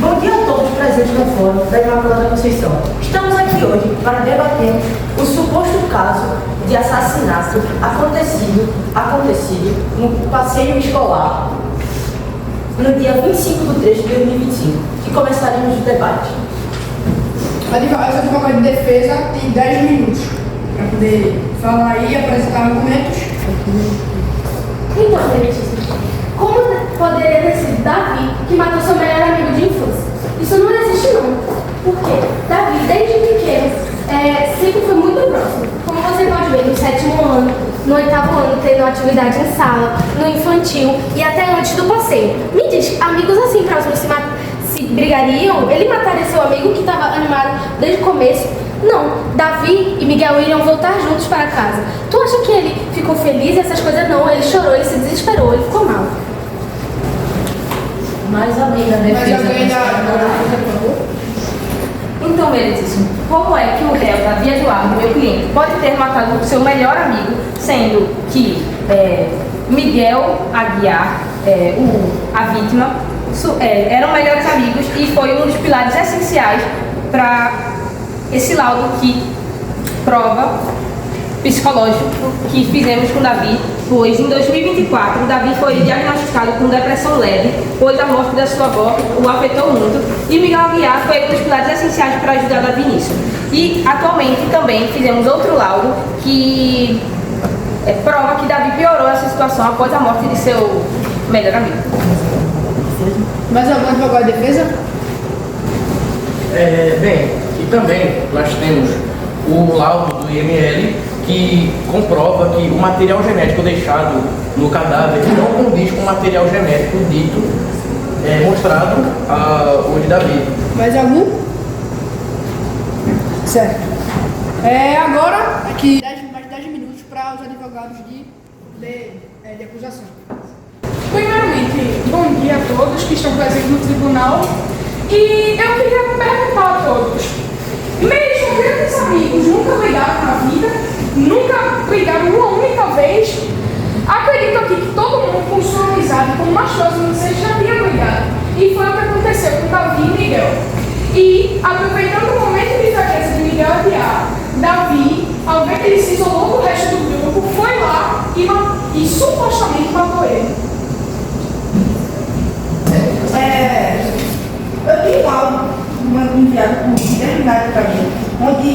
Bom dia a todos presentes no Fórum da Imaculada Conceição. Estamos aqui hoje para debater o suposto caso de assassinato acontecido no passeio escolar no dia 25 de 3 de 2025, que começaremos o debate. A advogada de defesa tem 10 minutos para poder falar e apresentar argumentos. Então, Letícia, como poderia ter sido Davi que matou seu melhor amigo de infância? Isso não existe não. Porque Davi, desde pequeno, sempre foi muito próximo. Como você pode ver no 7º ano, no 8º ano, tendo atividade em sala, no infantil e até antes do passeio. Me diz, amigos assim próximos se brigariam? Ele mataria seu amigo que estava animado desde o começo? Não, Davi e Miguel iriam voltar juntos para casa. Tu acha que ele ficou feliz e essas coisas? Não, ele chorou, ele se desesperou, ele ficou mal. Mais alguém da defesa? Então, Meritíssimo, como é que o réu, Davi Eduardo, meu cliente, pode ter matado o seu melhor amigo, sendo que Miguel Aguiar, a vítima, eram melhores amigos e foi um dos pilares essenciais para esse laudo que prova psicológico que fizemos com Davi, pois em 2024 Davi foi diagnosticado com depressão leve, pois a morte da sua avó o afetou muito, e Miguel Aguiar foi um dos pilares essenciais para ajudar Davi nisso. E atualmente também fizemos outro laudo que prova que Davi piorou essa situação após a morte de seu melhor amigo. Mais algum advogado de defesa? Bem, e também nós temos o laudo do IML que comprova que o material genético deixado no cadáver não condiz com o material genético dito, mostrado hoje Davi. Mais algum? Certo. Agora, aqui mais 10 minutos para os advogados de acusação. Primeiramente, bom dia a todos que estão presentes no tribunal. E eu queria perguntar a todos, mesmo grandes amigos nunca brigaram na vida, nunca brigaram uma única vez, acredito aqui que todo mundo com sua amizade, com mais próximo de vocês, já tinha brigado. E foi o que aconteceu com Davi e Miguel. E, aproveitando o momento de fraqueza de Miguel Aguiar, Davi, ao ver que ele se isolou do resto do grupo, foi lá e supostamente matou ele. Eu tenho algo enviado por Guilherme para mim, onde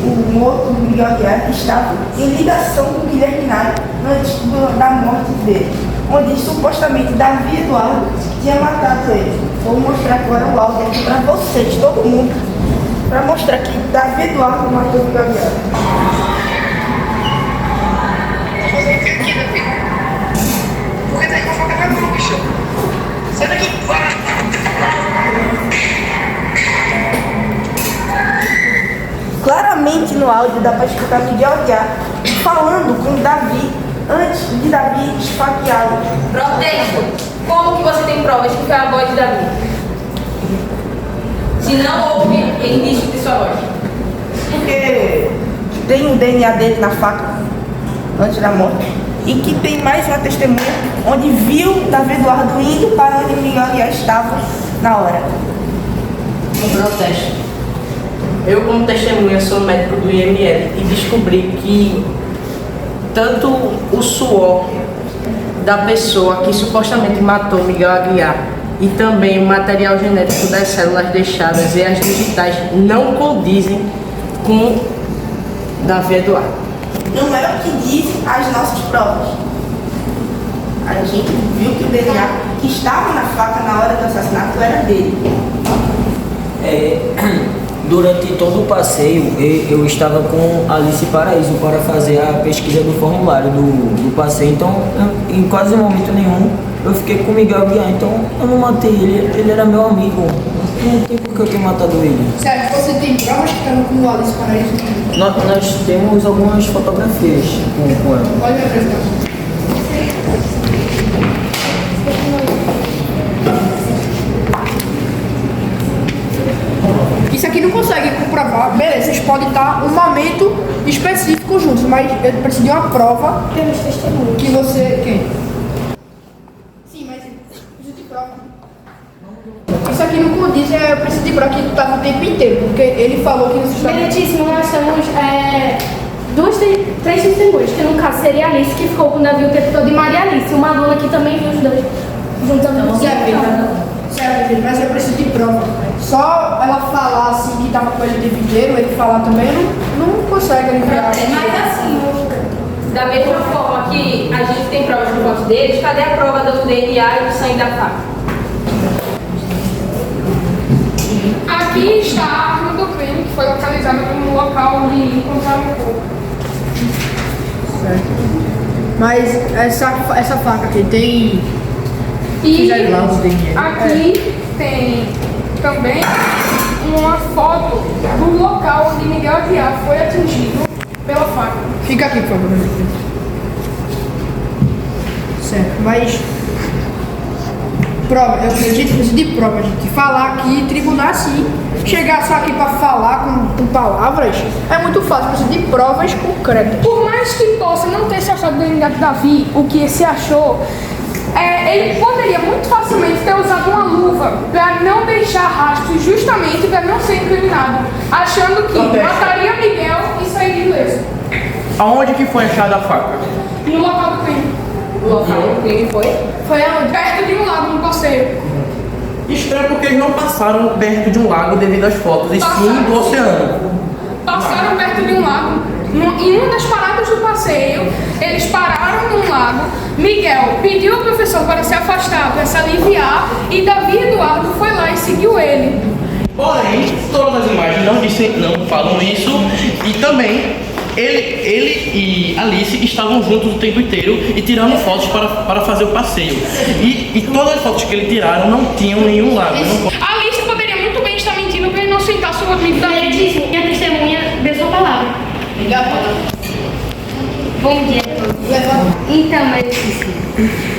o morto Miguel Aguiar estava em ligação com o Guilherme antes da morte dele, onde supostamente Davi Eduardo tinha matado ele. Vou mostrar agora o áudio aqui para vocês, todo mundo, para mostrar que Davi Eduardo matou Miguel Aguiar. Por que tá com a faca na mão, bicho? Sai daqui! Claramente no áudio dá para escutar Miguel Aguiar falando com Davi antes de Davi esfaqueá-lo. Protesto! Como que você tem provas que foi a voz de Davi? Se não houve indício de sua voz. Porque tem o DNA dele na faca antes da morte. E que tem mais uma testemunha onde viu Davi Eduardo indo para onde Miguel Aguiar estava na hora. Um protesto. Eu, como testemunha, sou médico do IML e descobri que tanto o suor da pessoa que supostamente matou Miguel Aguiar e também o material genético das células deixadas e as digitais não condizem com Davi Eduardo. Não é o que dizem as nossas provas. A gente viu que o DNA que estava na faca na hora do assassinato era dele. Durante todo o passeio, eu estava com Alice Paraíso para fazer a pesquisa do formulário do passeio. Então, em quase momento nenhum, eu fiquei com o Miguel Aguiar. Então, eu não matei ele, ele era meu amigo. Não tem por que eu ter matado ele. Certo, você tem provas que estão com o Alice Paraíso? Nós temos algumas fotografias com ela. Pode me apresentar. Isso aqui não consegue provar, beleza, vocês podem estar um momento específico juntos, mas eu preciso de uma prova Temos testemunhas. que você. Quem? Sim, mas eu preciso de prova. Isso aqui não condiz, eu preciso de prova que tu estava o tempo inteiro, porque ele falou que você estava. Meritíssimo, nós temos três testemunhas, que no caso seria a Alice, que ficou com o Davi o tempo todo, e Maria Alice, uma aluna que também viu os dois juntos. Certo, mas eu preciso de prova. Só ela falar assim que tava com ele o tempo inteiro, ele falar também, não consegue aliviar. Mas assim, da mesma forma que a gente tem provas no voto deles, cadê a prova do DNA e do sangue da faca? Aqui está a arma do crime que foi localizada no local onde encontraram o corpo. Certo. Mas essa faca aqui tem. E Fizeram lá os DNA. aqui tem também uma foto do local onde Miguel Aguiar foi atingido pela faca. Fica aqui, por favor. Certo, mas. Prova, eu acredito que precisa de prova, gente. Falar aqui, tribunal assim. Chegar só aqui pra falar com palavras é muito fácil, precisa de provas concretas. Por mais que possa não ter se achado do DNA do Davi, o que se achou, ele poderia muito facilmente ter usado uma luva para não deixar rastros, justamente para não ser incriminado, achando que mataria Miguel e sairia ileso. Aonde que foi achada a faca? No local do crime. O local do crime foi? Foi aonde? Perto de um lago, no passeio. Estranho porque eles não passaram perto de um lago devido às fotos, e sim do oceano. Passaram perto de um lago. Em uma das paradas do passeio, eles pararam num lago. Miguel pediu ao professor para se afastar, para se aliviar, e Davi Eduardo foi lá e seguiu ele. Porém, todas as imagens não falam isso, e também ele e Alice estavam juntos o tempo inteiro e tirando fotos para fazer o passeio. E todas as fotos que ele tiraram não tinham nenhum lago. A Alice poderia muito bem estar mentindo para inocentar seu amigo Davi. Meritíssimo, minha testemunha deu sua palavra. Bom dia a todos. Então, Meritíssimo,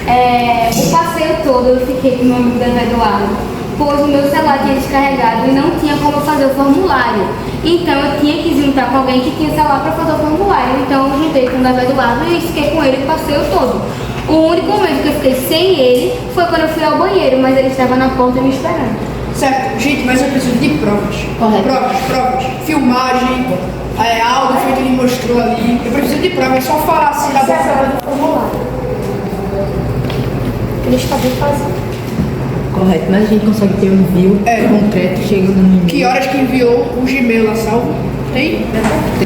o passeio todo eu fiquei com o meu amigo Davi Eduardo, pois o meu celular tinha descarregado e não tinha como fazer o formulário. Então eu tinha que juntar com alguém que tinha celular para fazer o formulário. Então eu juntei com o Davi Eduardo e fiquei com ele o passeio todo. O único momento que eu fiquei sem ele foi quando eu fui ao banheiro, mas ele estava na porta me esperando. Certo, gente, mas eu preciso de provas. Correto. Provas. Filmagem, áudio feito ele mostrou ali. Eu preciso de provas, é só falar assim da boca. Do formulário. Ele está bem fazendo. Correto, mas a gente consegue ter um envio concreto chegando no e-mail. Que horas que enviou o Gmail lá, salvo? Tem?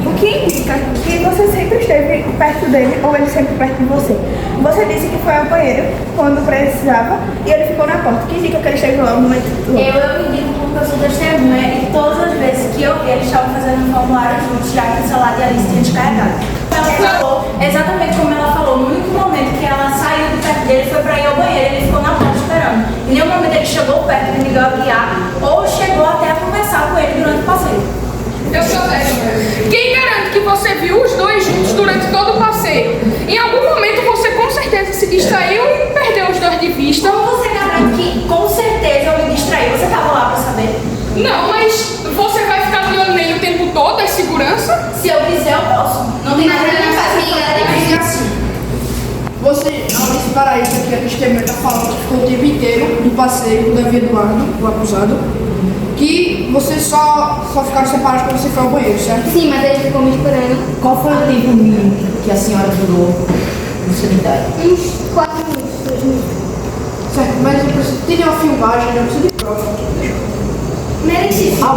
O que indica que você sempre esteve perto dele ou ele sempre perto de você. Você disse que foi ao banheiro quando precisava e ele ficou na porta. O que indica que ele esteve lá no momento todo? Eu indico porque eu sou testemunha e todas as vezes que eu vi eles estavam fazendo um formulário juntos, já que o celular de Alice tinha descarregado. Ela falou exatamente como ela falou. No único momento que ela saiu de perto dele foi para ir ao banheiro, ele ficou na porta esperando. Em nenhum momento ele chegou perto de Miguel Aguiar ou chegou até a conversar com ele durante o passeio. Eu sou dessa. Quem garante que você viu os dois juntos durante todo o passeio? Em algum momento você com certeza se distraiu e perdeu os dois de vista. Como você garante que com certeza eu me distraí? Você estava lá para saber? Não, mas você vai ficar de olho nele o tempo todo, é segurança? Se eu quiser, eu posso. Não tem nada que fazer. Assim. Você, Alice Paraíso, aqui a testemunha está falando que ficou o tempo inteiro no passeio com o Davi Eduardo, o acusado, que vocês só ficaram separados quando você foi ao banheiro, certo? Sim, mas ele ficou me esperando. Qual foi o tempo mínimo que a senhora durou no sanitário? Uns 4 minutos, 2 minutos. Certo, mas eu preciso ter uma filmagem, eu preciso de prova. Meritíssimo,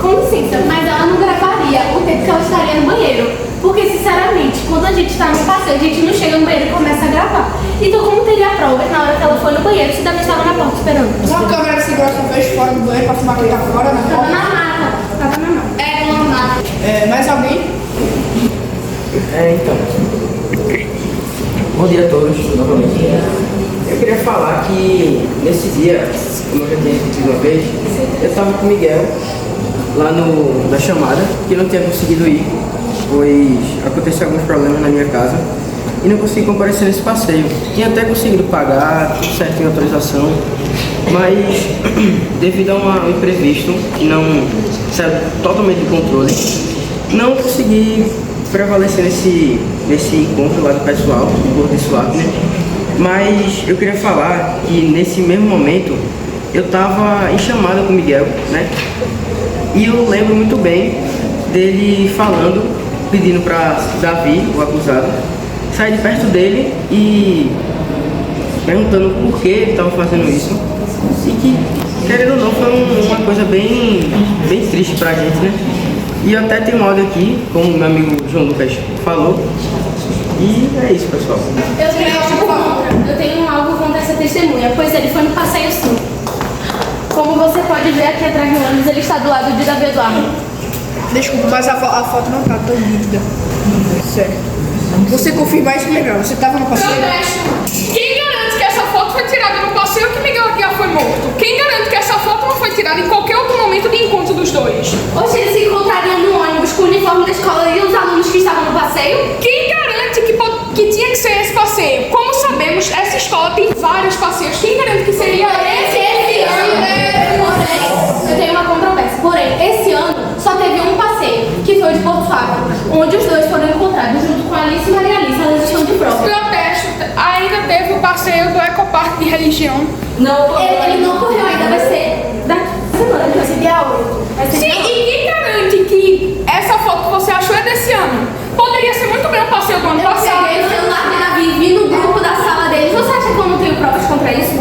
com licença, mas ela não gravaria o tempo que ela estaria no banheiro. Porque, sinceramente, quando a gente está no passeio, a gente não chega no banheiro e começa a gravar. Então, como teria provas na hora que ela foi no banheiro se Davi estava na porta esperando? Uma câmera de segurança fez fora do banheiro para filmar quem tá fora, na Tava porta. na mata. Tava na mata. É, uma mata. Mais alguém? Então. Bom dia a todos, novamente. Eu queria falar que nesse dia, como eu já tinha repetido uma vez, eu estava com o Miguel lá na chamada, que eu não tinha conseguido ir, pois aconteceu alguns problemas na minha casa e não consegui comparecer nesse passeio. Tinha até conseguido pagar, tudo certinho, autorização, Mas devido a um imprevisto que não saiu totalmente do controle, não consegui prevalecer nesse encontro lá do pessoal, do Gordo e Suave, né? Mas eu queria falar que nesse mesmo momento eu estava em chamada com o Miguel, né? E eu lembro muito bem dele falando, pedindo para Davi, o acusado, sair de perto dele e perguntando por que ele estava fazendo isso. E que, querendo ou não, foi uma coisa bem triste pra gente, né? E eu até tenho um áudio aqui, como meu amigo João Lucas falou. E é isso, pessoal. Eu tenho algo contra essa testemunha, pois ele foi no passeio sim. Como você pode ver aqui atrás do ônibus, ele está do lado de Davi Eduardo. Desculpa, mas a foto não tá tão nítida. Certo. Você confirmar isso legal. Você estava no passeio? Protesto. Quem garante que essa foto foi tirada no passeio ou que Miguel Aguiar foi morto? Quem garante que essa foto não foi tirada em qualquer outro momento de encontro dos dois? Hoje eles se encontrariam no ônibus com o uniforme da escola e os alunos que estavam no passeio? Quem garante que tinha que ser esse passeio? Como sabemos, essa escola tem vários passeios. Quem garante que seria esse ano? Eu tenho uma controvérsia. Porém, esse ano só teve um passeio, que foi o de Porto Fábio, onde os dois foram encontrados junto com Alice e Maria Alice. Elas estão de prova. Protesto. Ainda teve o passeio do Ecopark de religião. Não, ele não ocorreu ainda, vai ser daqui semana, vai ser dia 8. Sim, e quem garante que essa foto que você achou é desse ano? Poderia ser muito bem o passeio do ano passado. Eu peguei o celular de Davi, vi no grupo da sala deles. Você acha que eu não tenho provas contra isso?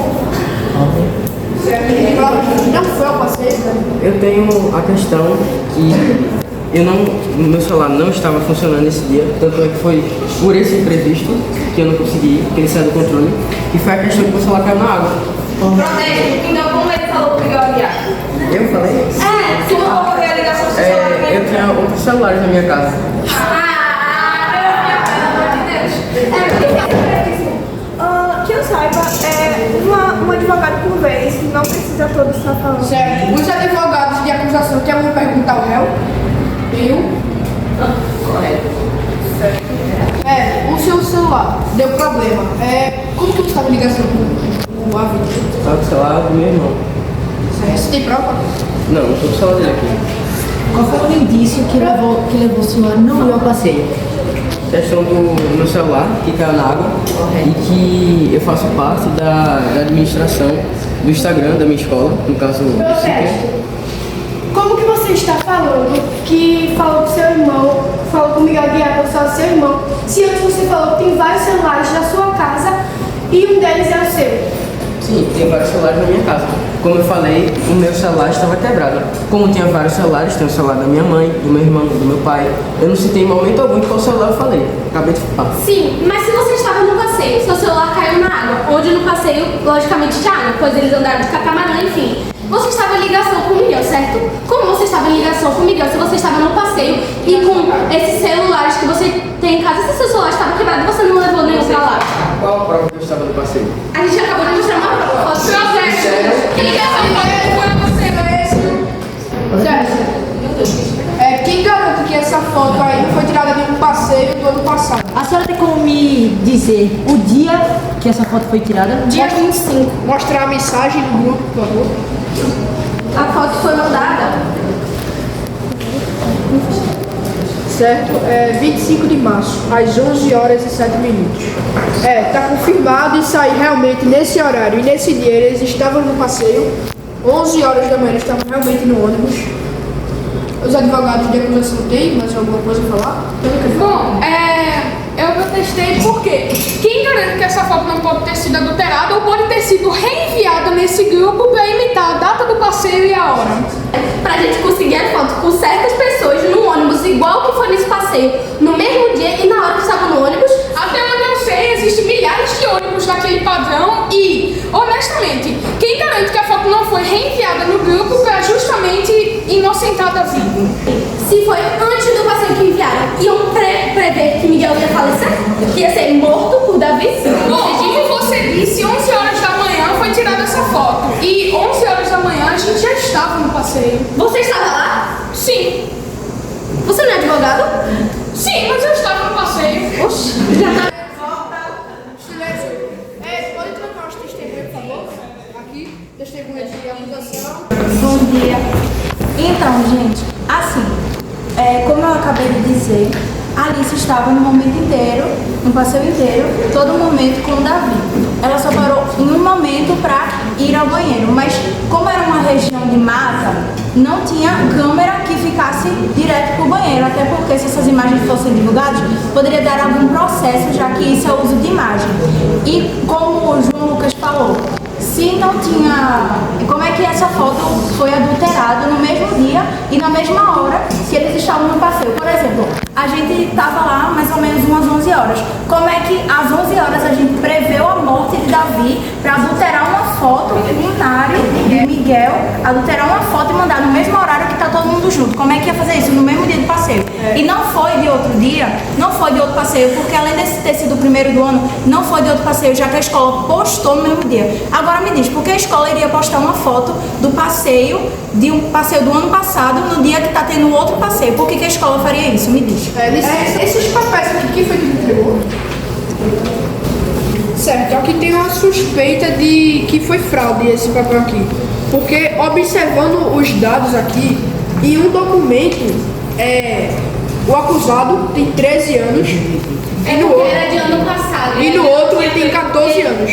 Não foi ao passeio, né? Eu tenho a questão que o meu celular não estava funcionando nesse dia, tanto é que foi por esse imprevisto que eu não consegui, que ele saiu do controle, e foi a questão que o celular caiu na água. Protesto. Então, como ele falou pro Miguel Aguiar? Eu falei? Se não ocorrer a ligação do celular, Eu tinha outros celulares na minha casa. Que eu saiba, um advogado por vez, não precisa todos estar falando. Certo. Os advogados de acusação querem perguntar ao réu? Eu? Correto. O seu celular deu problema. Como que você estava em ligação com o Avi? Estava com o celular do meu irmão. Você tem prova? Não estou com o celular dele aqui. Qual foi o indício que levou o senhor não ir ao passeio? Questão do meu celular, que caiu na água, e que eu faço parte da administração do Instagram da minha escola, no caso do Protesto. Como que você está falando que falou com seu irmão, falou com o Miguel Aguiar, que é o seu irmão, se antes você falou que tem vários celulares na sua casa e um deles é o seu? Sim, tem vários celulares na minha casa. Como eu falei, o meu celular estava quebrado. Como tinha vários celulares, tem o celular da minha mãe, do meu irmão, do meu pai. Eu não citei em momento algum de qual celular eu falei. Acabei de falar. Sim, mas se você estava no passeio, seu celular caiu na água, onde no passeio, logicamente, tinha água, pois eles andaram de catamarã, enfim. Você estava em ligação com o Miguel, certo? Como você estava em ligação com o Miguel, se você estava no passeio e com esses celulares que você tem em casa, se seu celular estava quebrado, você não levou nenhum pra lá? Qual a prova que eu estava no passeio? A gente acabou de mostrar uma prova. Quem quer saber foi você? Certo. Quem garante que essa foto aí não foi tirada de um passeio do ano passado? A senhora tem como me dizer o dia que essa foto foi tirada? Dia 25. Mostrar a mensagem no grupo, por favor. A foto foi mandada. Certo? 25 de março, às 11 horas e 7 minutos. Tá confirmado isso aí realmente nesse horário e nesse dia eles estavam no passeio. 11 horas da manhã eles estavam realmente no ônibus. Os advogados de acusação têm mais alguma coisa a falar? Bom, eu protestei porque quem garante que essa foto não pode ter sido adulterada ou pode ter sido reenviada nesse grupo para imitar a data do passeio e a hora? Pra gente conseguir a foto com certas pessoas no ônibus, igual que foi nesse passeio, no mesmo dia e na hora que estavam no ônibus. Até onde eu sei, existem milhares de ônibus daquele padrão e, honestamente, quem garante que a foto não foi reenviada no grupo para justamente inocentar Davi? Se foi antes do passeio que enviaram, iam prever que Miguel ia falecer? Que ia ser morto por Davi? Bom, como você disse, 11 horas da manhã foi tirada essa foto. E 11 horas da manhã a gente já estava no passeio. Você estava lá? Sim. Você não é advogado? Sim, mas eu estava no passeio. Oxi, já tá. Silêncio. Pode trocar os testemunhos, por favor? Aqui, testemunho. Bom dia. Então, gente, assim, como eu acabei de dizer, a Alice estava no momento inteiro, no passeio inteiro, todo momento com o Davi. Ela só parou em um momento para ir ao banheiro, mas como era uma região de mata, não tinha câmera que ficasse direto para o banheiro, até porque se essas imagens fossem divulgadas, poderia dar algum processo, já que isso é o uso de imagem. E como o João Lucas falou, se não tinha... Como é que essa foto foi adulterada no mesmo dia e na mesma hora que eles estavam no passeio? Por exemplo, a gente estava lá mais ou menos umas 11 horas. Como é que às 11 horas a gente preveu a morte de Davi para adulterar uma foto binário de Miguel, adulterar uma foto e mandar no mesmo horário que está todo mundo junto? Como é que ia fazer isso no mesmo dia do passeio? E não foi de outro dia, não foi de outro passeio, porque além de ter sido o primeiro do ano, não foi de outro passeio, já que a escola postou no mesmo dia. Agora me diz, por que a escola iria postar uma foto do passeio, de um passeio do ano passado, no dia que está tendo outro passeio? Por que a escola faria isso? Me diz. Esses papéis aqui, quem foi que entregou? Certo, aqui tem uma suspeita de que foi fraude esse papel aqui. Porque observando os dados aqui, em um documento, o acusado tem 13 anos. Era de ano passado. E no outro ele tem 14 anos.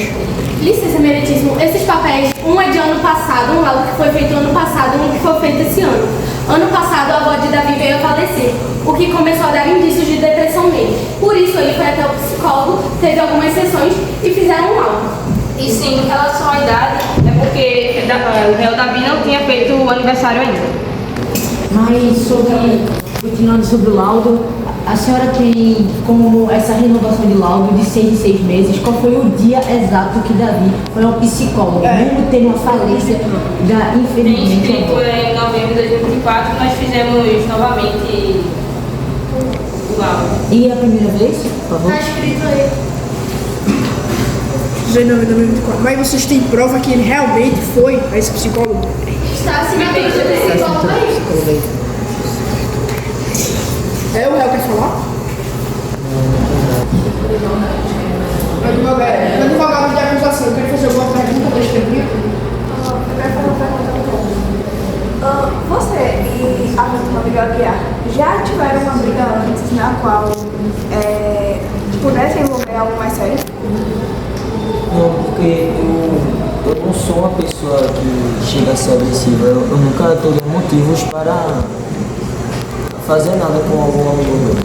Licença, meritíssimo. Esses papéis, um é de ano passado, um laudo que foi feito ano passado, um que foi feito esse ano. Ano passado a avó de Davi veio a falecer, o que começou a dar indícios de depressão nele. Por isso ele foi até o psicólogo, teve algumas sessões e fizeram um laudo. E sim, em relação à idade, é porque o réu Davi não tinha feito o aniversário ainda. Mas continuando sobre o laudo, a senhora tem como essa renovação de laudo de 6 em 6 meses, qual foi o dia exato que Davi foi ao psicólogo, mesmo tendo uma falência da infelizmente... Em novembro de 2024 nós fizemos novamente o laudo. E a primeira vez, por favor? Está escrito aí. 2024. Mas vocês têm prova que ele realmente foi a esse psicólogo? Está assinatura do psicólogo aí. O réu quer falar? Advogado de acusação, quer fazer alguma pergunta para este amigo? Eu quero fazer uma pergunta. Você e a vítima Miguel Aguiar já tiveram uma briga antes na qual pudesse envolver algo mais sério? Não, porque eu não sou uma pessoa que chega a ser agressiva. Eu nunca teria motivos para fazer nada com algum amigo meu.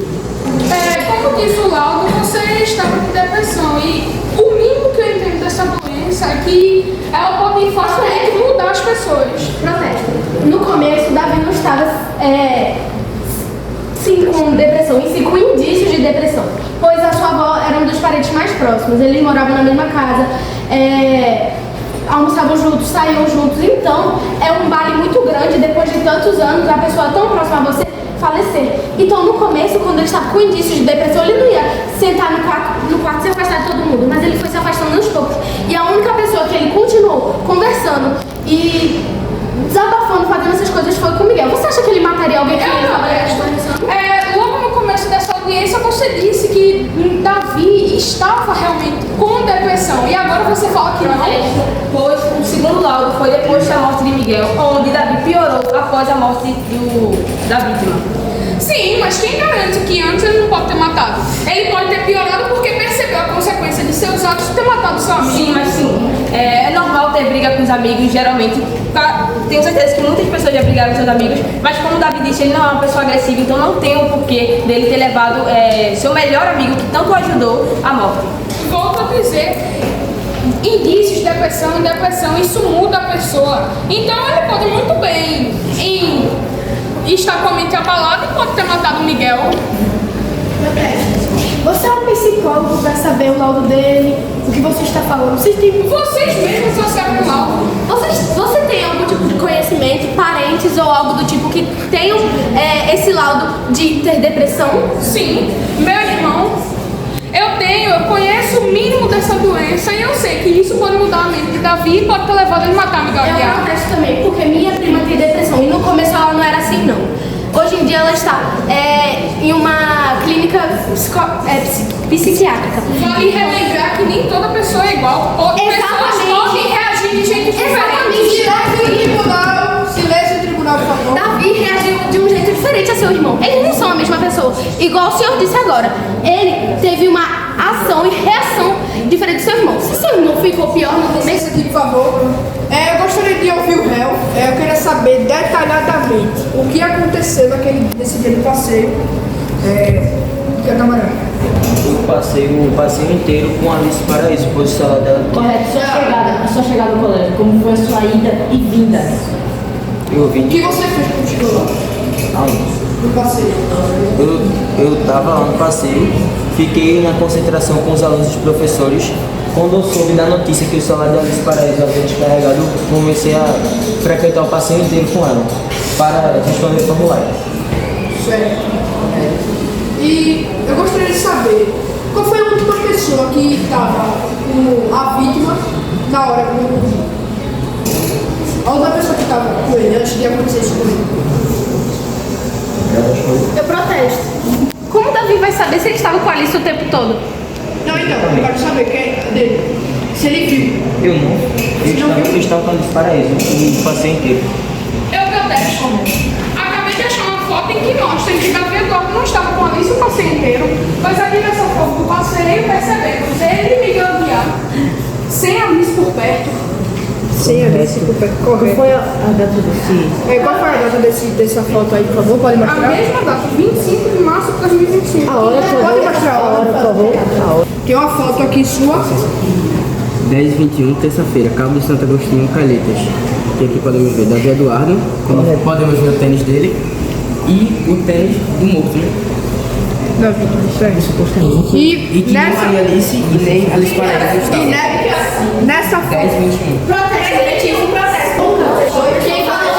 Como disse o laudo, você estava com depressão e o mínimo que eu entendo dessa doença é que ela pode facilmente mudar as pessoas. Protesto. No começo, Davi não estava sim com depressão, e sim com indícios de depressão, pois a sua avó era um dos parentes mais próximos, eles moravam na mesma casa, almoçavam juntos, saíam juntos, então é um baile muito grande, depois de tantos anos, a pessoa tão próxima a você falecer. Então no começo, quando ele estava com indícios de depressão, ele não ia sentar no quarto se afastar de todo mundo, mas ele foi se afastando aos poucos. E a única pessoa que ele continuou conversando e desabafando, fazendo essas coisas foi com o Miguel. Você acha que ele mataria alguém que ele estava logo no começo dessa audiência você disse que Davi estava realmente com depressão e agora você fala que não? Pois o segundo laudo foi depois da morte de Miguel, onde Davi piorou após a morte da vítima. Sim, mas quem garante que antes ele não pode ter matado? Ele pode ter piorado porque percebeu a consequência de seus atos de ter matado seu amigo. Sim, mas sim, é normal ter briga com os amigos, geralmente. Tenho certeza que muitas pessoas já brigaram com seus amigos, mas como o Davi disse, ele não é uma pessoa agressiva, então não tem o porquê dele ter levado seu melhor amigo, que tanto o ajudou, à morte. Volto a dizer, indícios de depressão, isso muda a pessoa. Então ele pode muito bem estar com a mente abalada e pode ter matado o Miguel. Você é um psicólogo para saber o laudo dele, o que você está falando. Vocês mesmos trouxeram o laudo. Você tem algum tipo de conhecimento, parentes ou algo do tipo que tenham esse laudo de ter depressão? Sim, meu irmão, eu conheço o mínimo dessa doença e eu sei que isso pode mudar a mente de Davi e pode ter levado ele a matar Miguel Aguiar. Eu protesto também, porque minha prima tem depressão e no começo ela não era assim não. Hoje em dia ela está em uma clínica psiquiátrica. Vale relembrar que nem toda pessoa é igual. Pessoas podem reagir de jeito diferente. Exatamente. seu irmão. Eles não são a mesma pessoa. Igual o senhor disse agora. Ele teve uma ação e reação diferente do seu irmão. Se seu irmão ficou pior no começo... Aqui, por favor. Eu gostaria de ouvir o réu. Eu queria saber detalhadamente o que aconteceu nesse dia do passeio. Que camarada? Eu passei o passeio inteiro com a Alice Paraíso, pois o celular dela... Correto, sua chegada ao colégio, como foi a sua ida e vinda? Eu vim O que você fez quando chegou lá? No passeio? Eu estava lá no passeio, fiquei na concentração com os alunos e os professores. Quando eu soube da notícia que o celular da Alice Paraíso havia descarregado, eu comecei a frequentar o passeio inteiro com ela, para responder o formulário. Certo. E eu gostaria de saber qual foi a última pessoa que estava com a vítima na hora do... A outra pessoa que estava com ele antes de acontecer isso com ele. Eu protesto. Como Davi vai saber se ele estava com a Alice o tempo todo? Não, então, eu quero saber quem é dele. Se ele viu. Eu não. Eu estava com a Alice Paraíso, o passeio inteiro. Eu protesto. Acabei de achar uma foto em que mostra que Davi Eduardo não estava com a Alice o passeio inteiro, pois aqui nessa foto do passeio percebemos ele e Miguel Guiar sem a Alice por perto. Sem a Alice por perto, correto. Qual foi a data desse? Qual foi a data dessa foto aí, por favor? Pode A mostrar? mesma data, 25 de março de 2025. A hora, por Pode favor. mostrar a hora, por favor. Tem uma foto aqui sua. 10h21, terça-feira, Cabo de Santo Agostinho, Calhetas. Que aqui podemos ver Davi Eduardo, como podemos ver o tênis dele e o tênis do morto, né? Davi, certo. E que nessa... não Maria Alice e nem Alice Paraíso E estavam. nessa foto... 10h21. Protesto, efetivo, protesto. Quem falou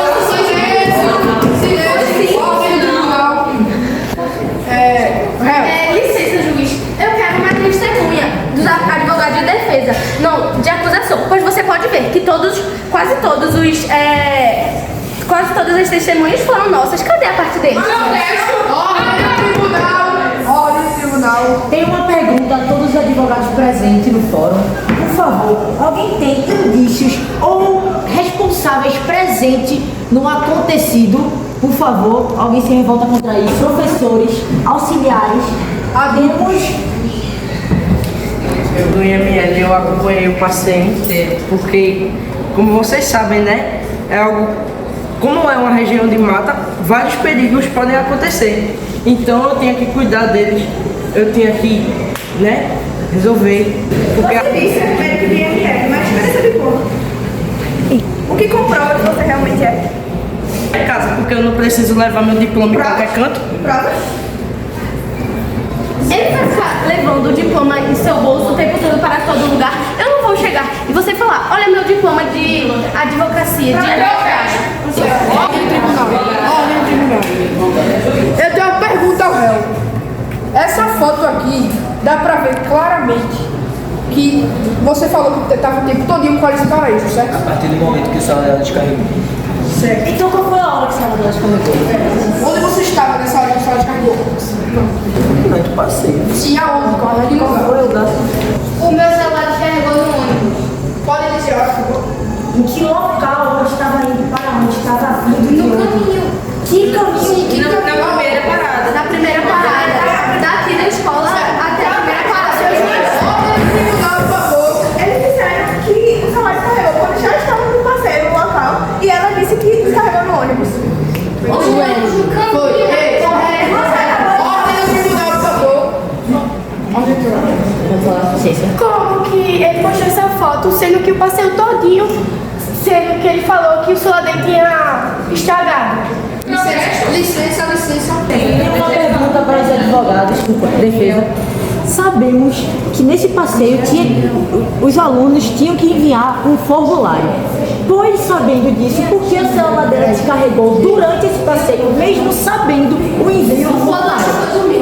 licença, juiz. Eu quero uma testemunha dos advogados de defesa, não de acusação, pois você pode ver que quase todas as testemunhas foram nossas. Cadê a parte deles? Ordem do tribunal. Tem uma pergunta a todos os advogados presentes no fórum. Por favor, alguém tem indícios ou responsáveis presentes no acontecido? Por favor, alguém se revolta contra isso? Professores, auxiliares, temos... Eu do IML, eu acompanhei o passeio inteiro, porque, como vocês sabem, né, é algo, como é uma região de mata, vários perigos podem acontecer. Então eu tinha que cuidar deles, eu tinha que, né, resolver. Porque Você disse que é médico de IML, mas espera saber como. O que comprova que você realmente é? é casa, porque eu não preciso levar meu diploma em qualquer canto. Provas? Ele vai ficar levando o diploma em seu bolso o tempo todo para todo lugar. Eu não vou chegar e você falar, olha meu diploma de advocacia, de advogado. Ordem do tribunal. Ordem do tribunal. Eu tenho uma pergunta ao réu. Essa foto aqui, dá pra ver claramente que você falou que estava o tempo todinho com a Alice Paraíso, certo? A partir do momento que o celular dela descarregou. Certo. Então qual foi a hora que você ela descarregou? Onde você estava nessa hora que a senhora descarregou? Durante o passeio. Sim, aonde? Qual que lugar? Foi o da... O meu celular descarregou no ônibus. Pode dizer, por favor. Em que local você estava indo? Para onde estava vindo? No caminho. Que caminho? Na primeira parada. Na primeira parada. Daqui da escola até a primeira parada. Ordem do tribunal, por favor. Eles disseram que o celular descarregou quando já estava no passeio no local e ela disse que descarregou no ônibus. Foi. Ei, ordem do tribunal, por favor. Ordem do tribunal. Como que ele postou essa foto, sendo que o passeio todinho, sendo que ele falou que o celular dele tinha estragado? Licença. Tem uma pergunta para os advogados, desculpa, defesa. Sabemos que nesse passeio os alunos tinham que enviar um formulário. Pois sabendo disso, por que o celular dela descarregou durante esse passeio, mesmo sabendo o envio do formulário? Ordem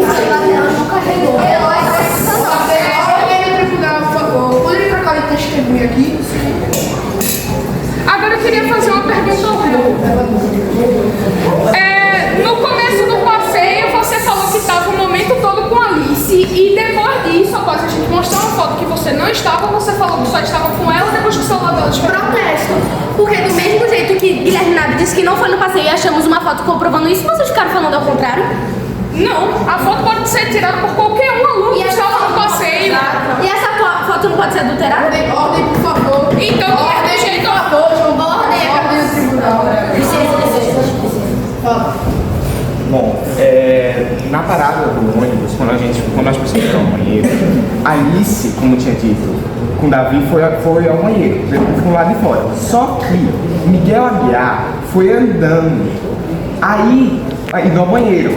do tribunal, por favor. Poderia trocar de testemunha aqui? Agora eu queria fazer uma pergunta ao réu. No começo do passeio, você falou que estava o momento todo com a Alice e depois disso, após a gente mostrar uma foto que você não estava, você falou que só estava com ela depois que o celular dela descarregou. Protesto. Porque do mesmo jeito que Guilherme Nabi disse que não foi no passeio e achamos uma foto comprovando isso, vocês ficaram falando ao contrário? Não, a foto pode ser tirada por qualquer um aluno que está lá no passeio. E essa foto não pode ser adulterada? Ordem, por favor. Então, Ordem, de jeito por favor, João. Ordem, Ordem do tribunal. Fala. Bom, na parada do ônibus, quando as pessoas foram ao banheiro, Alice, como tinha dito, com Davi foi ao banheiro, ficou lá de fora. Só que Miguel Aguiar foi andando, aí indo ao banheiro.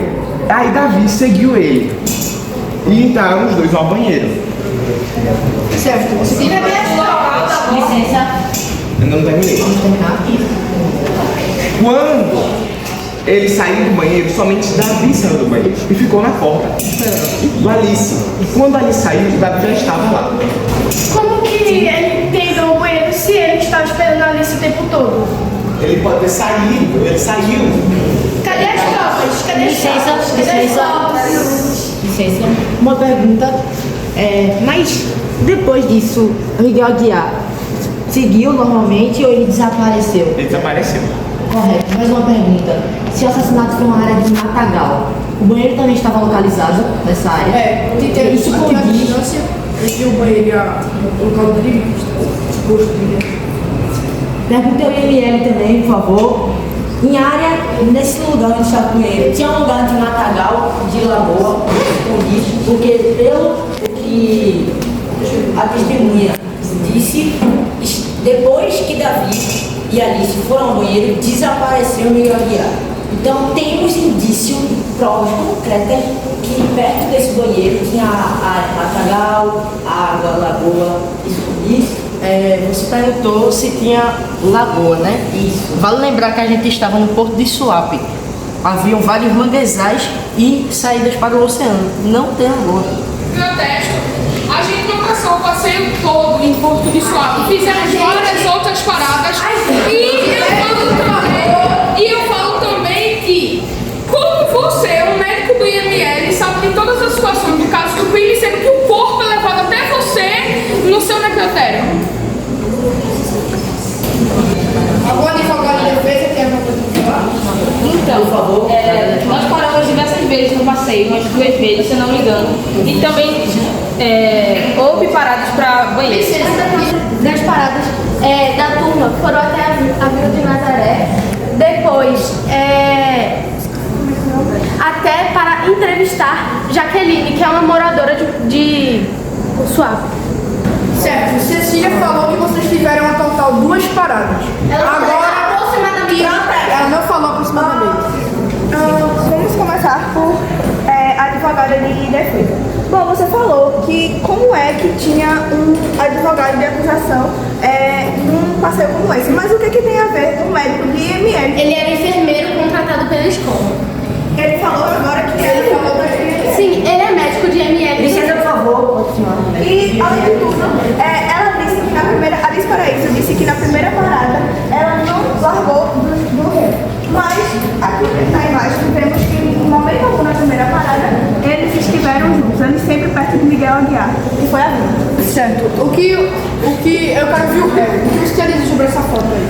Aí Davi seguiu ele e entraram os dois ao banheiro. Certo, você tem Licença. Eu não terminei. Quando ele saiu do banheiro, somente Davi saiu do banheiro e ficou na porta do Alice. E quando Alice saiu, Davi já estava lá. Como que ele tem ido ao banheiro se ele estava esperando a Alice o tempo todo? Ele pode ter saído, ele saiu. Cadê as copas? Cadê as copas? Cadê as copas? Licença. Uma pergunta. Mas depois disso, Miguel Aguiar seguiu normalmente ou ele desapareceu? Ele desapareceu. Correto. Mais uma pergunta. Se o assassinato foi uma área de matagal, o banheiro também estava localizado nessa área? Isso com a distância entre o banheiro e o local do crime. Perguntei ao IML também, por favor. Em área, nesse lugar onde está o banheiro, tinha um lugar de matagal, de lagoa, com lixo, porque pelo que a testemunha disse, depois que Davi e Alice foram ao banheiro, desapareceu Miguel Aguiar. Então temos indícios, provas concretas que perto desse banheiro tinha a matagal, água, lagoa, isso. Você perguntou se tinha lagoa, né? Isso. Vale lembrar que a gente estava no Porto de Suape. Haviam vários manguezais e saídas para o oceano. Não tem lagoa. Protesto. A gente não passou o passeio todo em Porto de Suape. Fizemos várias outras paradas. E eu falo também que, como você, um médico do IML, sabe de todas as situações do caso do crime, sendo que o corpo é levado até você no seu necrotério. Algum advogado de defesa tem alguma coisa para falar? Então, por favor, nós paramos diversas vezes no passeio, umas 2 vezes, se eu não me engano. E também houve paradas para banheiro. Das paradas da turma foram até a Vila de Nazaré, depois até para entrevistar Jaqueline, que é uma moradora de Suape. Certo, Cecília falou que vocês tiveram a total 2 paradas. Agora, aproximadamente. Ela não falou aproximadamente. Vamos começar por advogada de defesa. Bom, você falou que como é que tinha um advogado de acusação num passeio como esse, mas o que tem a ver com o médico de IML? Ele era enfermeiro contratado pela escola. Ele falou agora que ele falou pra gente. Sim, ele é médico de IML. Licença, por favor, pode continuar. E, além de tudo, ela disse que na primeira, Alice Paraíso disse que na primeira parada ela não largou do rei. Mas, aqui na imagem, vemos que em momento algum na primeira parada, eles estiveram juntos, eles sempre perto de Miguel Aguiar, que foi a vida. Certo. O que eu quero ver o que você quer dizer sobre essa foto aí?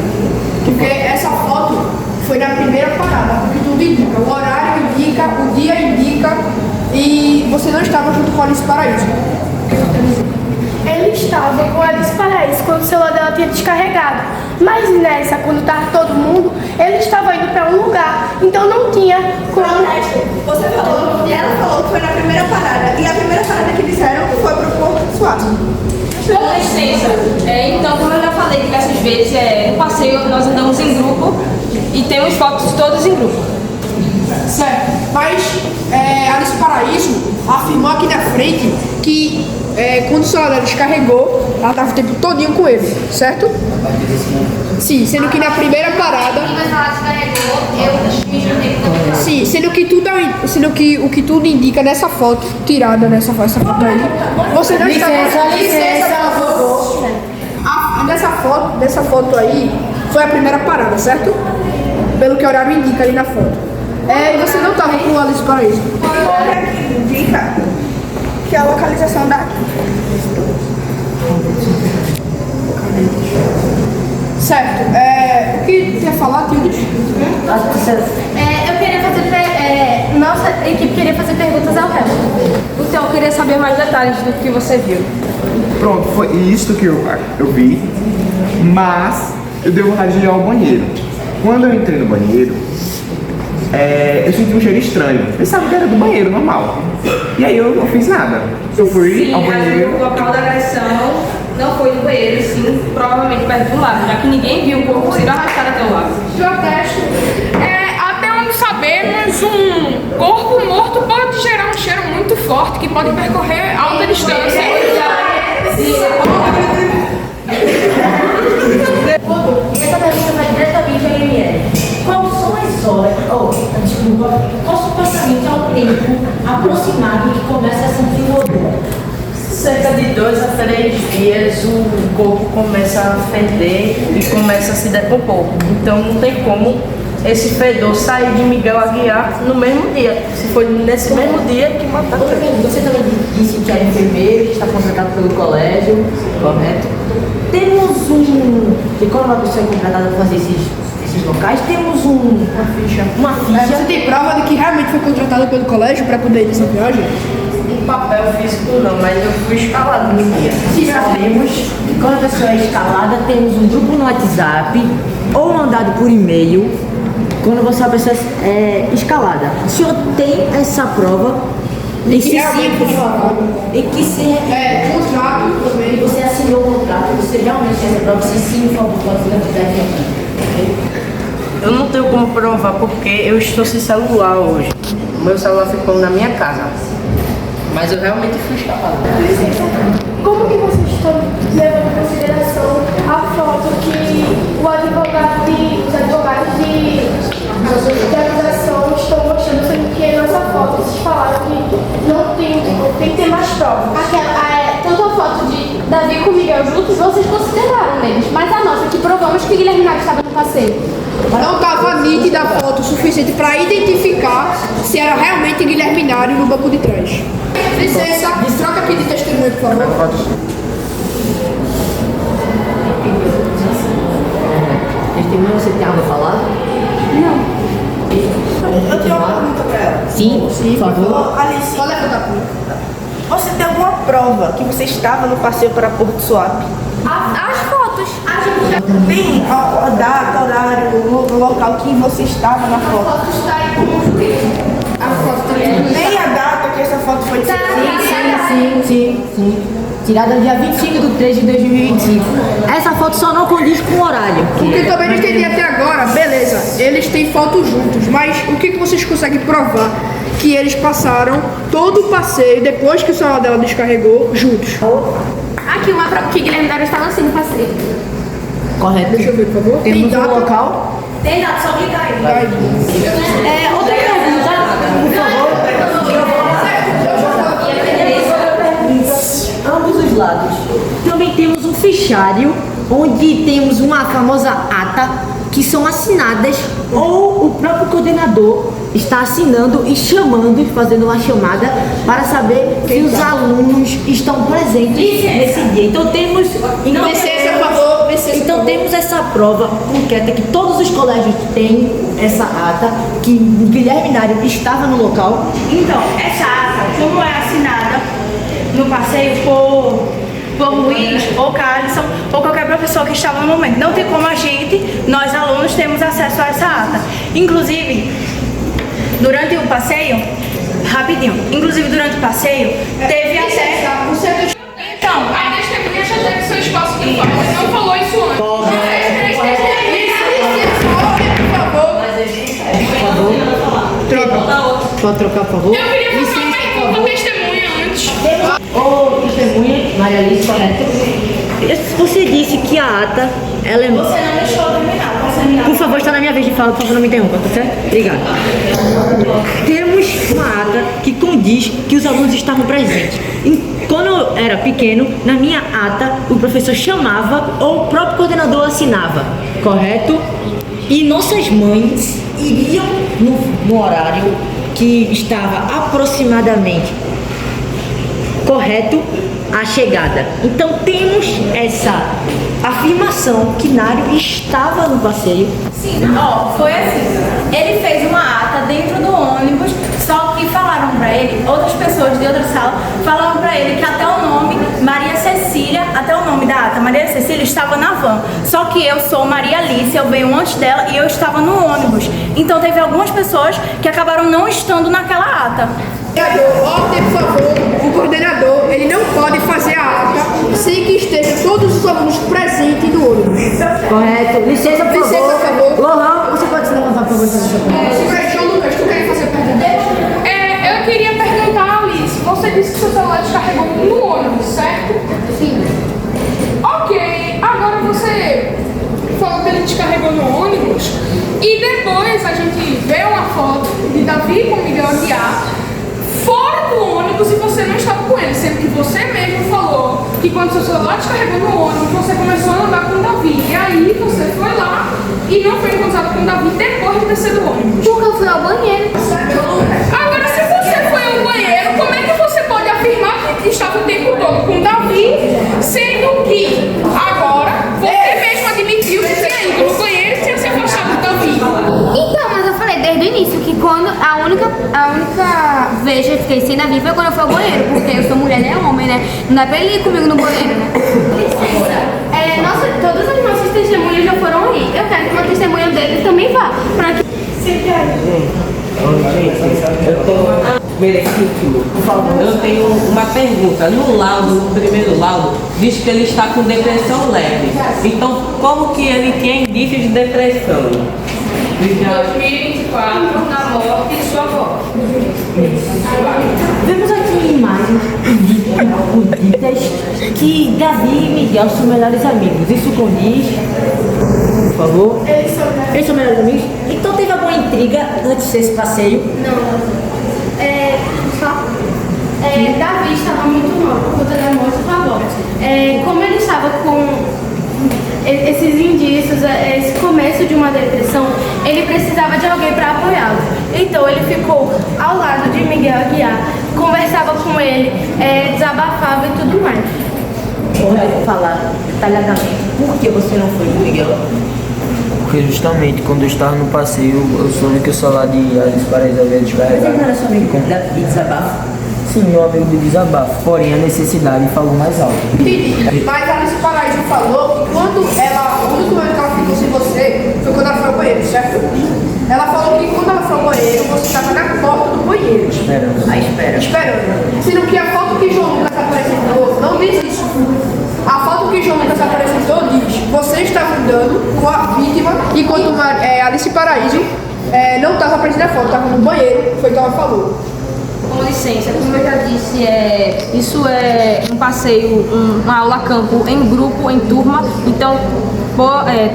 Porque essa foto foi na primeira parada, porque tudo indica. O horário indica, o dia indica, e você não estava junto com a Alice Paraíso. Ele estava com a Alice Paraíso quando o celular dela tinha descarregado. Mas nessa, quando estava todo mundo, ele estava indo para um lugar. Então não tinha como. Você falou, ela falou que foi na primeira parada, e a primeira parada que disseram foi pro Porto de Suape. Com licença. Então, como eu já falei diversas vezes, no passeio nós andamos em grupo e temos fotos todas em grupo. Certo. Mas Alice Paraíso afirmou aqui na frente que quando o celular descarregou, ela estava o tempo todinho com ele, certo? Sim, sendo que na primeira parada. Sim, sendo que o que tudo indica nessa foto, tirada nessa foto aí, você não está. Licença, por favor. Dessa foto aí, foi a primeira parada, certo? Pelo que o horário indica ali na foto. E você não estava com o Alice Paraíso. Indica que a localização da. Certo. O que tu ia falar, Tildes? Eu queria fazer. Nossa equipe queria fazer perguntas ao réu. Então, eu queria saber mais detalhes do que você viu. Pronto, foi isso que eu vi, mas eu dei vontade de ir ao banheiro. Quando eu entrei no banheiro, eu senti um cheiro estranho. Eu pensava que era do banheiro, normal. E aí eu não fiz nada. Eu fui ao banheiro. O local da agressão não foi no banheiro, sim, provavelmente perto do lago, já que ninguém viu o corpo sendo arrastado até o lago. Protesto. Até onde sabemos, um corpo morto pode gerar um cheiro muito forte que pode percorrer alta distância. Essa pergunta vai diretamente ao ML. Quais são as horas, qual supostamente é o tempo aproximado que começa a sentir o odor? Cerca de 2 a 3 dias o corpo começa a feder e começa a se decompor. Então não tem como esse fedor sair de Miguel Aguiar no mesmo dia. Se foi nesse mesmo dia que mataram ele. Você também disse que era enfermeiro, que está contratado pelo colégio, correto? Temos e quando uma pessoa é contratada para fazer esses locais, temos uma ficha. Você tem prova de que realmente foi contratado pelo colégio para poder ir nessa viagem? Em papel físico não, mas eu fui escalado no dia. Sabemos que quando a pessoa é escalada, temos um grupo no WhatsApp ou mandado por e-mail quando você é uma pessoa escalada. O senhor tem essa prova? Em que contrato também. Você assinou o contrato, você realmente tem essa prova, você sim informou quando você quiser. Eu não tenho como provar porque eu estou sem celular hoje. O meu celular ficou na minha casa. Mas eu realmente fui escalado. Como que vocês estão levando em consideração a foto que os advogados de acusação estão mostrando, sendo que nessa foto vocês falaram que não tem que ter mais provas? Tanto a foto de Davi com Miguel juntos, vocês consideraram neles, mas a nossa, que provamos que Guilherme Naves estava no passeio. Não estava nítida a foto o suficiente para identificar se era realmente Guilherme Naves no banco de trás. Licença, troca aqui de testemunho, por favor. Testemunho, você tem algo a falar? Não. Eu tenho uma pergunta para ela. Sim, por favor. Alice, Qual é a pergunta? você tem alguma prova que você estava no passeio para Porto Suape? As fotos. Tem a data, horário, o local que você estava na foto? A foto está aí como A foto nem a data que essa foto foi tirada. Sim. Tirada dia 25 de 3 de 2025. Essa foto só não condiz com o horário. O que também não entendi até agora, beleza, eles têm fotos juntos, mas o que vocês conseguem provar que eles passaram todo o passeio, depois que o celular dela descarregou, juntos? Aqui uma prova que Guilherme Naves estava assim no passeio. Correto. Deixa eu ver, por favor. Temos Tem um data? local. Tem dado, só clicar aí. Outra pergunta, por favor. Ambos os lados. Também temos um fichário onde temos uma famosa ata que são assinadas ou o próprio coordenador está assinando e chamando, fazendo uma chamada para saber se os alunos estão presentes nesse dia. Então temos, então temos essa prova concreta que todos os colégios têm essa ata, que Guilherme Nares estava no local. Então, essa ata, como é assinada no passeio por Luiz ou Carlson ou qualquer professor que estava no momento, não tem como a gente, nós alunos, temos acesso a essa ata. Inclusive, durante o passeio, teve até... Então, a testemunha já teve seu espaço de fala. Você não falou isso antes. Pode trocar, por favor? Eu queria fazer uma pergunta à testemunha antes. Ô, testemunha, Maria Alice, correto? Você disse que a ata, ela é... Você não deixou terminar. Por favor, está na minha vez de falar, por favor, não me interrompa, tá certo? Obrigada. Temos uma ata que condiz que os alunos estavam presentes. Quando eu era pequeno, na minha ata, o professor chamava ou o próprio coordenador assinava, correto? E nossas mães iriam no horário que estava aproximadamente correto a chegada. Então temos afirmação que Nário estava no passeio. Sim, ó, foi assim. Ele fez uma ata dentro do ônibus, só que falaram pra ele, outras pessoas de outra sala, falaram pra ele que até o nome Maria Cecília, até o nome da ata, Maria Cecília, estava na van. Só que eu sou Maria Alice, eu venho antes dela e eu estava no ônibus. Então teve algumas pessoas que acabaram não estando naquela ata. Ordem, por favor, o coordenador, ele não pode fazer a ata sem que estejam todos os alunos presentes no ônibus. Correto. Licença, por Licença, por favor. Lohan, você pode se levantar, por favor? João Lucas, tu quer fazer pergunta? Eu queria perguntar a Alice, você disse que seu celular descarregou no ônibus, certo? Sim. Ok, agora você falou que ele descarregou no ônibus e depois a gente vê uma foto de Davi com Miguel Aguiar fora do ônibus e você não estava com ele, sendo que você mesmo falou que quando seu celular descarregou no ônibus, você começou a andar com o Davi. E aí você foi lá e não foi encontrado com o Davi depois de descer do ônibus. Porque eu fui ao banheiro. Agora, se você foi ao banheiro, como é que você pode afirmar que estava o tempo todo com o Davi, sendo que agora você mesmo admitiu que tinha ido no banheiro e tinha se afastado do Davi? Então, mas eu falei desde o início que quando a única vez que eu fiquei sem Davi foi quando eu fui ao banheiro, porque eu sou mulher, né? Homem, né? Não dá pra ele ir comigo no banheiro, né? Licença. Todas as nossas testemunhas já foram aí. Eu quero que uma testemunha dele também vá. Pra que... Eu tenho uma pergunta. No laudo, no primeiro laudo, diz que ele está com depressão leve. Então, como que ele tem indícios de depressão? 2024, na morte de sua avó. Vemos aqui em imagens ditas que Davi e Miguel são melhores amigos. Isso condiz, por favor? Eles são melhores amigos? Então teve alguma intriga antes desse passeio? Não. Davi estava muito mal por conta da morte da avó. Como ele estava com esses indícios, esse começo de uma depressão, ele precisava de alguém para apoiá-lo. Então ele ficou ao lado de Miguel Aguiar, conversava com ele, desabafava e tudo mais. Correto, falar detalhadamente. Por que você não foi com Miguel? Porque justamente quando eu estava no passeio, eu soube que o celular de Alice Paraíso havia descarregado. Você não era seu amigo de desabafo? Sim, meu amigo de desabafo, porém a necessidade falou mais alto. Entendi. Mas a Alice Paraíso falou que quando o único momento que ela ficou sem você foi quando ela foi ao banheiro, certo? Ela falou que quando ela foi ao banheiro, você estava na porta do banheiro. Esperando. Esperando. Sendo que a foto que João Lucas apresentou não diz isso. A foto que João Lucas apresentou diz: você estava andando com a vítima enquanto Alice Paraíso não estava apresentando a foto, estava no banheiro, foi o que ela falou. Com licença, como eu já disse, isso é um passeio, uma aula campo em grupo, em turma, então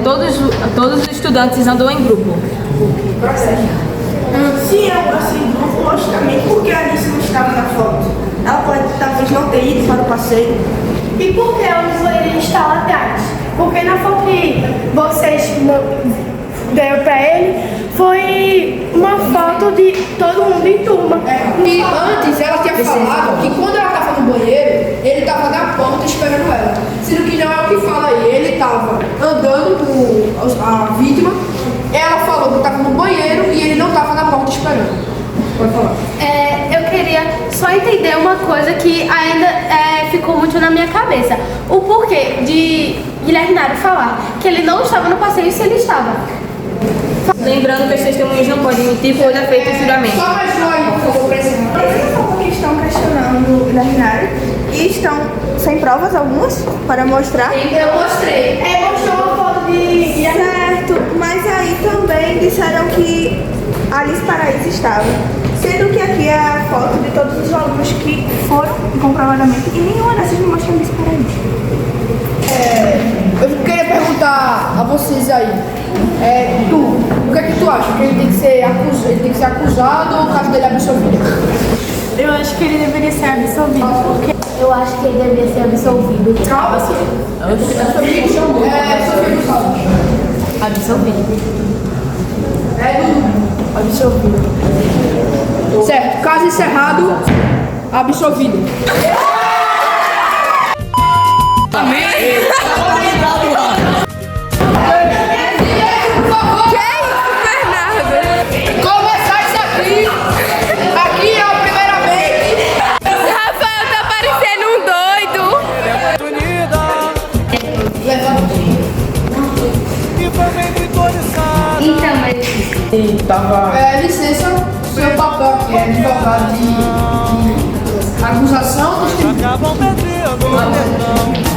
todos os estudantes andam em grupo. Se é assim, grupo, logicamente, porque a Alice não estava na foto. Ela pode talvez não ter ido para o passeio. E por que o banheiro está lá atrás? Porque na foto que vocês deram pra ele, foi uma foto de todo mundo em turma. E antes ela tinha falado que quando ela estava no banheiro, ele estava na porta esperando ela. Sendo que não é o que fala aí, ele estava andando com a vítima, ela falou que estava no banheiro e ele não estava na porta esperando. Pode falar. Eu queria só entender uma coisa que ainda ficou muito na minha cabeça. O porquê de Guilherme Nário falar que ele não estava no passeio se ele estava. Lembrando que as testemunhas não podem mentir, pois é feito o juramento. Só mais um aí, por favor, presidente. Que estão questionando o Guilherme Nário e estão sem provas algumas para mostrar. Eu mostrei. Mostrou uma foto de Certo, mas aí também disseram que Alice Paraíso estava. Sendo que aqui é a foto de todos os alunos que foram comprovadamente e nenhuma dessas não mostra Alice Paraíso. Eu queria perguntar a vocês aí, o que é que tu acha? Que ele tem que ser acusado ou o caso dele é absolvido? Eu acho que ele deveria ser absolvido, porque Eu acho que ele deveria ser absolvido. Calma, absolvido. Absolvido. Certo, caso encerrado, absolvido. Amém! Tava. Licença, seu papel aqui é advogado de acusação, Acabam pedindo perdão.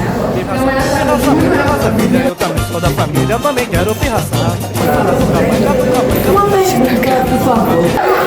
Nossa filha, eu também sou da família, eu também quero pirraçar. Uma pergunta, por favor.